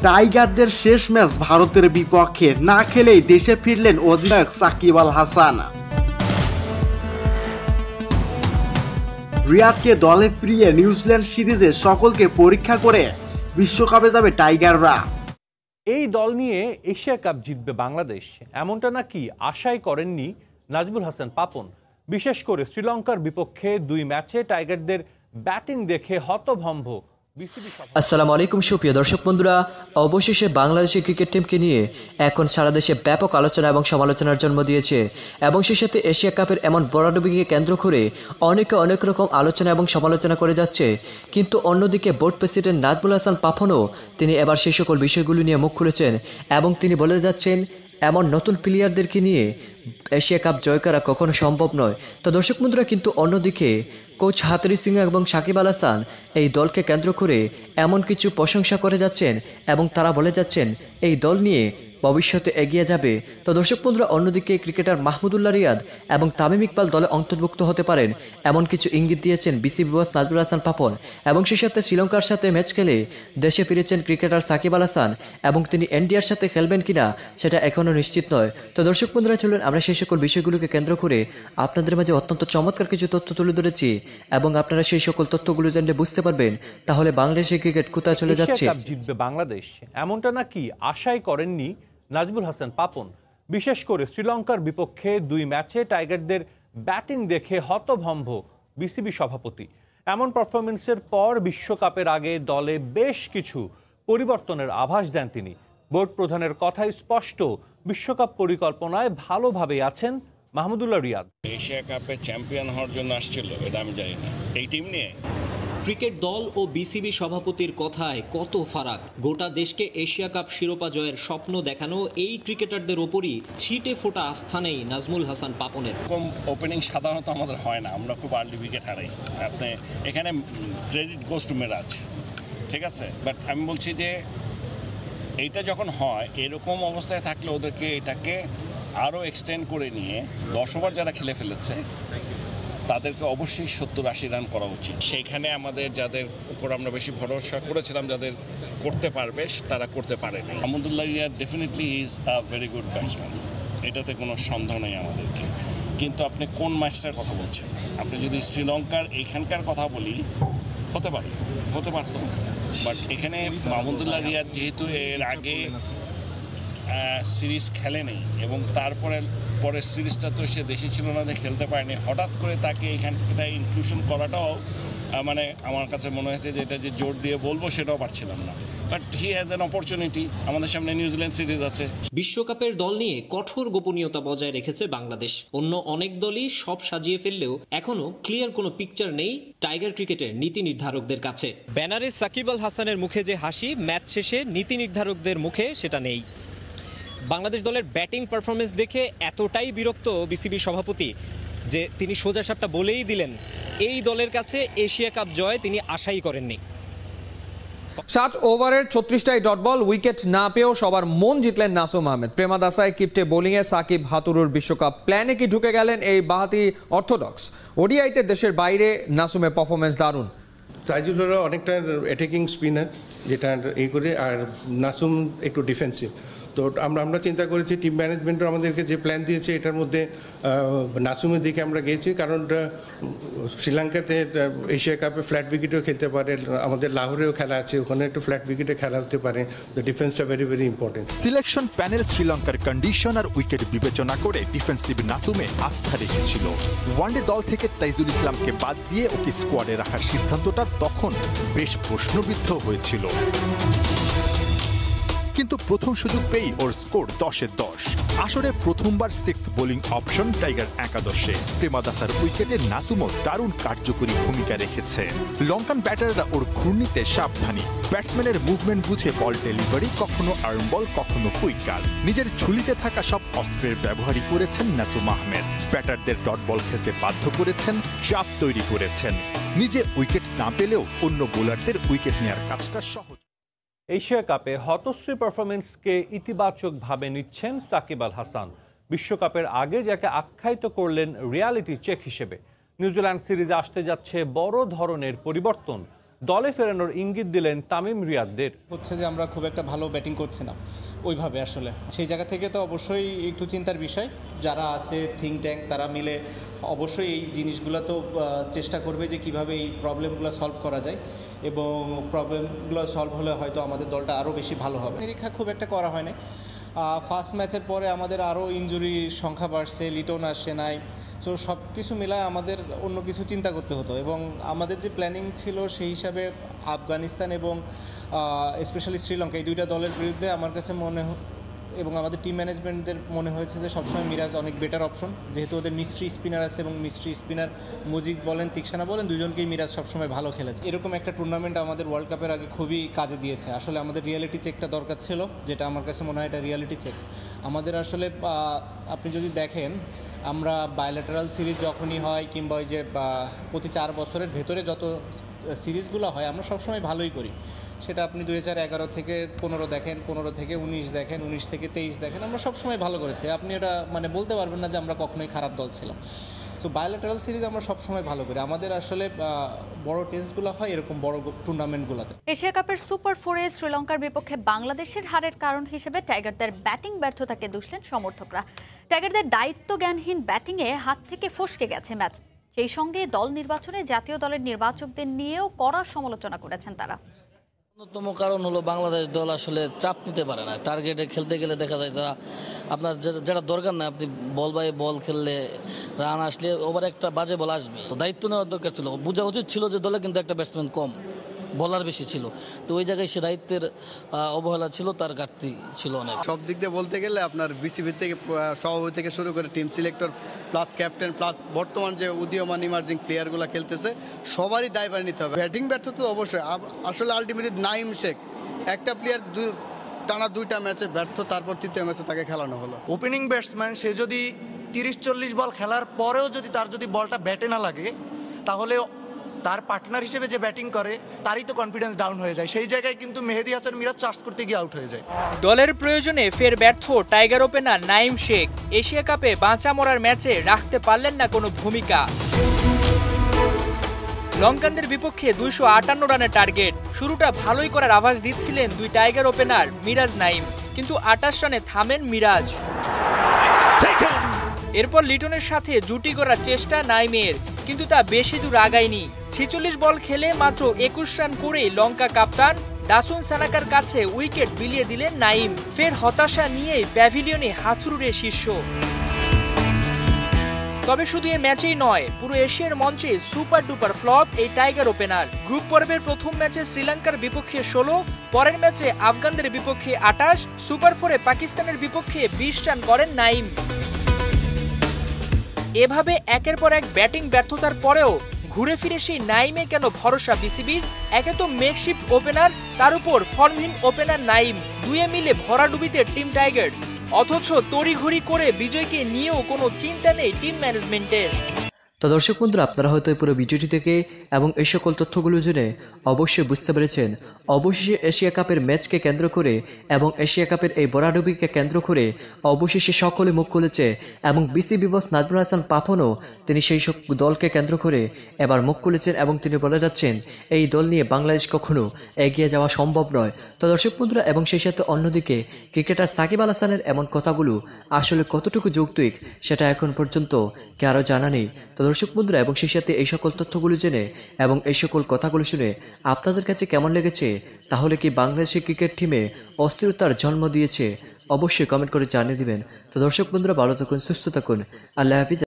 টাইগারদের শেষ ম্যাচ ভারতের বিপক্ষে, না খেলেই দেশে ফিরলেন অধিনায়ক সাকিব আল হাসান। রিয়াদকে দলে ফিরিয়ে নিউজিল্যান্ড সিরিজে সকলকে পরীক্ষা করে বিশ্বকাপে যাবে টাইগাররা। এই দল নিয়ে এশিয়া কাপ জিতবে বাংলাদেশ, এমনটা নাকি আশাই করেননি নাজমুল হাসান পাপন। বিশেষ করে শ্রীলঙ্কার বিপক্ষে 2 ম্যাচে টাইগারদের ব্যাটিং দেখে হতভম্ব। আসসালামু আলাইকুম সুপ্রিয় দর্শক বন্ধুরা, অবশেষে বাংলাদেশের ক্রিকেট টিমকে নিয়ে এখন সারা দেশে ব্যাপক আলোচনা এবং সমালোচনার জন্ম দিয়েছে এবং সেই সাথে এশিয়া কাপের এমন বড়াডুবিকে কেন্দ্র করে অনেকে অনেক রকম আলোচনা এবং সমালোচনা করে যাচ্ছে। কিন্তু অন্যদিকে বোর্ড প্রেসিডেন্ট নাজমুল হাসান পাপনও তিনি এবার সেই সকল বিষয়গুলি নিয়ে মুখ খুলেছেন এবং তিনি বলে যাচ্ছেন এমন নতুন প্লেয়ারদেরকে নিয়ে এশিয়া কাপ জয় করা কখনো সম্ভব নয়। তো দর্শক বন্ধুরা, কিন্তু অন্যদিকে কোচ হাতুরি সিং এবং সাকিব আল হাসান এই দলকে কেন্দ্র করে এমন কিছু প্রশংসা করে যাচ্ছেন এবং তারা বলে যাচ্ছেন এই দল নিয়ে ভবিষ্যতে এগিয়ে যাবে। তো দর্শক বন্ধুরা, অন্যদিকে ক্রিকেটার মাহমুদুল্লাহ রিয়াদ এবং তামিম ইকবাল দলে অন্তর্ভুক্ত হতে পারেন এমন কিছু ইঙ্গিত দিয়েছেন বিসিবি বস নাজমুল হাসান পাপন এবং সেই সাথে শ্রীলঙ্কার সাথে ম্যাচ খেলে দেশে ফিরেছেন ক্রিকেটার সাকিব আল হাসান এবং তিনি ইন্ডিয়ার সাথে খেলবেন কিনা সেটা এখনও নিশ্চিত নয়। তো দর্শক বন্ধুরা, চলুন আমরা সেই সকল বিষয়গুলোকে কেন্দ্র করে আপনাদের মাঝে অত্যন্ত চমৎকার কিছু তথ্য তুলে ধরেছি এবং আপনারা সেই সকল তথ্যগুলো জানলে বুঝতে পারবেন তাহলে বাংলাদেশের ক্রিকেট কোথায় চলে যাচ্ছে। এশিয়া কাপ জিতবে বাংলাদেশ, এমনটা নাকি আশাই করেননি নাজমুল হাসান পাপন। বিশেষ করে শ্রীলঙ্কার বিপক্ষে 2 ম্যাচে টাইগারদের ব্যাটিং দেখে হতভম্ব বিসিবি সভাপতি। এমন পারফরমেন্সের পর বিশ্বকাপের আগে দলে বেশ কিছু পরিবর্তনের আভাস দেন তিনি। বোর্ড প্রধানের কথাই স্পষ্ট, বিশ্বকাপ পরিকল্পনায় ভালোভাবে আছেন মাহমুদুল্লাহ রিয়াদ। এশিয়া কাপে চ্যাম্পিয়ন হওয়ার জন্য আসছিল, এটা আমি জানি না। এই টিম নিয়ে ক্রিকেট দল ও বিসিবি সভাপতির কথায় কত ফারাক। গোটা দেশকে এশিয়া কাপ শিরোপা জয়ের স্বপ্ন দেখানো এই ক্রিকেটারদের ওপরই ছিটে ফোটা আস্থা নেই নাজমুল হাসান পাপনের। কম ওপেনিং সাধারণত আমাদের হয় না, আমরা খুব আর্লি উইকেট হারাই। আপনি এখানে ক্রেডিট গোস টু মেরাজ, ঠিক আছে, বাট আমি বলছি যে এইটা যখন হয় এরকম অবস্থায় থাকলে ওদেরকে এটাকে আরও এক্সটেন্ড করে নিয়ে 10 ওভার যারা খেলে ফেলেছে তাদেরকে অবশ্যই 70-80 রান করা উচিত। সেইখানে আমাদের যাদের উপর আমরা বেশি ভরসা করেছিলাম যাদের করতে পারবে তারা করতে পারেনি। Mahmudullah Riyad definitely is a very good batsman, এটাতে কোনো সন্দেহ নেই আমাদেরকে। কিন্তু আপনি কোন ম্যাচটার কথা বলছেন? আপনি যদি শ্রীলঙ্কার এইখানকার কথা বলি হতে পারতো, বাট এখানে মাহমুদুল্লাহ রিয়াদ যেহেতু এর আগে সিরিজ খেলেনি এবং পরের সিরিজটা তো সে দেশে ছিল না, খেলতে পারেনি, হঠাৎ করে তাকে এখানটা ইনক্লুশন করাটাও মানে আমার কাছে মনে হয়েছে যে এটা যে জোর দিয়ে বলবো সেটাও পারছিলাম না। But he has an opportunity, আমাদের সামনে নিউজিল্যান্ড সিরিজ আছে। বিশ্বকাপের দল নিয়ে কঠোর গোপনীয়তা বজায় রেখেছে বাংলাদেশ। অন্য অনেক দলই সব সাজিয়ে ফেললেও এখনো ক্লিয়ার কোনো পিকচার নেই টাইগার ক্রিকেটের নীতি নির্ধারকদের কাছে। ব্যানারে সাকিব আল হাসানের মুখে যে হাসি, ম্যাচ শেষে নীতি নির্ধারকদের মুখে সেটা নেই। বাংলাদেশ দলের ব্যাটিং পারফরমেন্স দেখে এতটাই বিরক্ত বিসিবি সভাপতি যে তিনি সোজা সাপটা বলেই দিলেন এই দলের কাছে এশিয়া কাপ জয় তিনি আশাই করেননি। 7 ওভারের 36টাই ডট বল, উইকেট না পেয়েও সবার মন জিতলেন নাসুম আহমেদ। প্রেমাদাসায় কিপ্টে বোলিংয়ে সাকিব হাতুরুর বিশ্বকাপ প্ল্যানে কি ঢুকে গেলেন এই বাহাতি অর্থোডক্স? ওডিআইতে দেশের বাইরে নাসুমের পারফরমেন্স দারুণ। তাইজুলরা অনেকটা অ্যাটাকিং স্পিনার যেটা এই করে, আর নাসুম একটু ডিফেন্সিভ। তো আমরা চিন্তা করেছি, টিম ম্যানেজমেন্টও আমাদেরকে যে প্ল্যান দিয়েছে এটার মধ্যে নাসুমের দিকে আমরা গিয়েছি, কারণ শ্রীলঙ্কাতে এশিয়া কাপে ফ্ল্যাট উইকেটেও খেলতে পারে, আমাদের লাহোরেও খেলা আছে, ওখানে একটু ফ্ল্যাট উইকেটে খেলা হতে পারে। দ্য ডিফেন্সটা very very important. Selection panel শ্রীলঙ্কার কন্ডিশন আর উইকেট বিবেচনা করে ডিফেন্সিভ নাসুমে আস্থা রেখেছিল। ওয়ানডে দল থেকে তাইজুল ইসলামকে বাদ দিয়ে ওকে স্কোয়াডে রাখার সিদ্ধান্তটা তখন বেশ প্রশ্নবিদ্ধ হয়েছিল, কিন্তু প্রথম সুযোগ পেয়ে ওর স্কোর 10-এ 10। আসরে প্রথমবার 6th বোলিং অপশন টাইগার একাদশে। প্রেমাদাসার উইকেটে নাসুমও দারুণ কার্যকরী ভূমিকা রেখেছে। লঙ্কান ব্যাটাররা ওর ঘূর্ণিতে সাবধানী, ব্যাটসম্যানের মুভমেন্ট বুঝে বল ডেলিভারি, কখনো আর্ম বল কখনো কুইকার। নিজের ঝুলিতে থাকা সব অস্ত্রের ব্যবহারই করেছেন নাসুম আহমেদ। ব্যাটারদের ডট বল খেলতে বাধ্য করেছেন, চাপ তৈরি করেছেন। নিজে উইকেট না পেলেও অন্য বোলারদের উইকেট নেওয়ার কাজটা সহজ। এশিয়া কাপে হতশ্রী পারফরমেন্সকে ইতিবাচকভাবে নিচ্ছেন সাকিব আল হাসান। বিশ্বকাপের আগে যাকে আখ্যায়িত করলেন রিয়ালিটি চেক হিসেবে। নিউজিল্যান্ড সিরিজে আসতে যাচ্ছে বড় ধরনের পরিবর্তন। দলে ফেরানোর ইঙ্গিত দিলেন তামিম রিয়াদদের। হচ্ছে যে আমরা খুব একটা ভালো ব্যাটিং করছি না ওইভাবে, আসলে সেই জায়গা থেকে তো অবশ্যই একটু চিন্তার বিষয়। যারা আছে থিঙ্ক ট্যাঙ্ক তারা মিলে অবশ্যই এই জিনিসগুলো তো চেষ্টা করবে যে কিভাবে এই প্রবলেমগুলো সলভ করা যায়, এবং প্রবলেমগুলো সলভ হলে হয়তো আমাদের দলটা আরও বেশি ভালো হবে। নিরীক্ষা খুব একটা করা হয় না। ফার্স্ট ম্যাচের পরে আমাদের আরও ইনজুরির সংখ্যা বাড়ছে, লিটন আসছে নাই, সো সব কিছু মিলায় আমাদের অন্য কিছু চিন্তা করতে হতো, এবং আমাদের যে প্ল্যানিং ছিল সেই হিসাবে আফগানিস্তান এবং স্পেশালি শ্রীলঙ্কা এই দুইটা দলের বিরুদ্ধে আমার কাছে এবং আমাদের টিম ম্যানেজমেন্টদের মনে হয়েছে যে সবসময় মিরাজ অনেক বেটার অপশন, যেহেতু ওদের মিস্ট্রি স্পিনার আছে, এবং মিস্ট্রি স্পিনার মুজিব বলেন তিক্সানা বলেন দুজনকেই মিরাজ সবসময় ভালো খেলেছে। এরকম একটা টুর্নামেন্ট আমাদের ওয়ার্ল্ড কাপের আগে খুবই কাজে দিয়েছে। আসলে আমাদের রিয়েলিটি চেকটা দরকার ছিল, যেটা আমার কাছে মনে হয় এটা রিয়েলিটি চেক আমাদের। আসলে আপনি যদি দেখেন আমরা বায়োল্যাটারাল সিরিজ যখনই হয় কিংবা ওই যে প্রতি 4 বছরের ভেতরে যত সিরিজগুলো হয় আমরা সবসময় ভালোই করি, সেটা আপনি 2011 থেকে 15 দেখেন, 15 থেকে 19 দেখেন, 19 থেকে 23 দেখেন, আমরা সবসময় ভালো করেছি। আপনি এটা মানে বলতে পারবেন না যে আমরা কখনোই খারাপ দল ছিলাম। সো বায়োল্যাটারাল সিরিজ আমরা সবসময় ভালো করি। আমাদের আসলে বড় টেস্টগুলো হয় এরকম বড় টুর্নামেন্টগুলোতে। এশিয়া কাপের সুপার 4-এ শ্রীলঙ্কার বিপক্ষে বাংলাদেশের হারের কারণ হিসেবে টাইগারদের ব্যাটিং ব্যর্থতাকে দুষলেন সমর্থকরা। টাইগারদের দায়িত্বজ্ঞানহীন ব্যাটিংয়ে হাত থেকে ফসকে গেছে ম্যাচ। সেই সঙ্গে দল নির্বাচনে জাতীয় দলের নির্বাচকদের নিয়েও কড়া সমালোচনা করেছেন তারা। অন্যতম কারণ হলো বাংলাদেশ দল আসলে চাপ নিতে পারে না। টার্গেটে খেলতে গেলে দেখা যায় তারা আপনার যেটা দরকার না, আপনি বল বাই বল খেললে রান আসলে ওভার একটা বাজে বল আসবে, দায়িত্ব নেওয়ার দরকার ছিল। বোঝা উচিত ছিল যে দলে কিন্তু একটা ব্যাটসম্যান কম, বলার বেশি ছিল, তো ওই জায়গায় সে দায়িত্বের অবহেলা ছিল, তার ঘাটতি ছিল অনেক। সব দিক দিয়ে বলতে গেলে আপনার বিসিবি থেকে সভাপতি থেকে শুরু করে team selector plus captain plus বর্তমান যে উদীয়মান ইমার্জিং প্লেয়ারগুলো খেলতেছে সবারই দায়ভার নিতে হবে। ব্যাটিং ব্যর্থ তো অবশ্যই, আসলে আলটিমেটলি নাইম শেখ একটা প্লেয়ার টানা 2টা ম্যাচে ব্যর্থ, তারপর 3য় ম্যাচে তাকে খেলানো হলো। ওপেনিং ব্যাটসম্যান সে যদি 30-40 বল খেলার পরেও যদি তার বলটা ব্যাটে না লাগে, তাহলে তার পার্টনার হিসেবে যে ব্যাটিং করে তারই তো কনফিডেন্স ডাউন হয়ে যায়। সেই জায়গায় কিন্তু মেহেদী হাসান মিরাজ চার্জ করতে গিয়ে আউট হয়ে যায়। দলের প্রয়োজনে ফের ব্যর্থ tiger opener Naim Sheikh. Asia কাপে বাঁচা মরার ম্যাচে রাখতে পারলেন না কোনো ভূমিকা। লঙ্কানদের বিপক্ষে 258 রানের টার্গেট। শুরুটা ভালোই করার আভাস দিচ্ছিলেন দুই টাইগার ওপেনার মিরাজ নাইম, কিন্তু 28 রানে থামেন মিরাজ। এরপর লিটনের সাথে জুটি করার চেষ্টা নাইমের, কিন্তু তা বেশি দূর আগায়নি। 46 বল খেলে মাত্র 21 রান করে লঙ্কা কাপ্তান দাসুন সানাকার কাছে উইকেট বিলিয়ে দিলেন নাইম। ফের হতাশা নিয়েই প্যাভিলিয়নে হাথুরুরে শীর্ষ। তবে শুধু এই ম্যাচেই নয়, পুরো এশিয়ার মঞ্চে সুপার ডুপার ফ্লপ এই টাইগার ওপেনার। গ্রুপ পর্বের প্রথম ম্যাচে শ্রীলঙ্কার বিপক্ষে 16, পরের ম্যাচে আফগানদের বিপক্ষে 28, সুপার 4-এ পাকিস্তানের বিপক্ষে 20 রান করেন নাইম। এভাবে একের পর এক ব্যাটিং ব্যর্থতার পরেও ঘুরে ফিরে সেই নাইমে কেন ভরসা বিসিবির? একে তো মেকশিফট ওপেনার, তার উপর ফর্মহীন ওপেনার নাইম, দুয়ে মিলে ভরাডুবিতে টিম টাইগার্স। অথচ তড়িঘড়ি করে বিজয়কে নিয়েও কোনো চিন্তা নেই টিম ম্যানেজমেন্টের। তো দর্শক বন্ধুরা, আপনারা হয়তো এই পুরো ভিডিওটি থেকে এবং এই সকল তথ্যগুলো জেনে অবশ্যই বুঝতে পেরেছেন অবশেষে এশিয়া কাপের ম্যাচকে কেন্দ্র করে এবং এশিয়া কাপের এই ভরাডুবিকে কেন্দ্র করে অবশেষে সকলে মুখ খুলেছে, এবং বিসিবি বস নাজমুল হাসান পাপনও তিনি সেই সব দলকে কেন্দ্র করে এবার মুখ খুলেছেন, এবং তিনি বলে যাচ্ছেন এই দল নিয়ে বাংলাদেশ কখনো এগিয়ে যাওয়া সম্ভব নয়। তো দর্শক বন্ধুরা, এবং সেই সাথে অন্যদিকে ক্রিকেটার সাকিব আল হাসানের এমন কথাগুলো আসলে কতটুকু যৌক্তিক সেটা এখন পর্যন্ত কারো জানা নেই। তো দর্শক বন্ধুরা, এবং সেই সাথে এই সকল তথ্যগুলো জেনে এবং এই সকল কথাগুলো শুনে আপনাদের কাছে কেমন লেগেছে? তাহলে কি বাংলাদেশের ক্রিকেট টিমে অস্থিরতার জন্ম দিয়েছে? অবশ্যই কমেন্ট করে জানিয়ে দিবেন। তো দর্শক বন্ধুরা, ভালো থাকুন, সুস্থ থাকুন, আল্লাহ হাফিজ।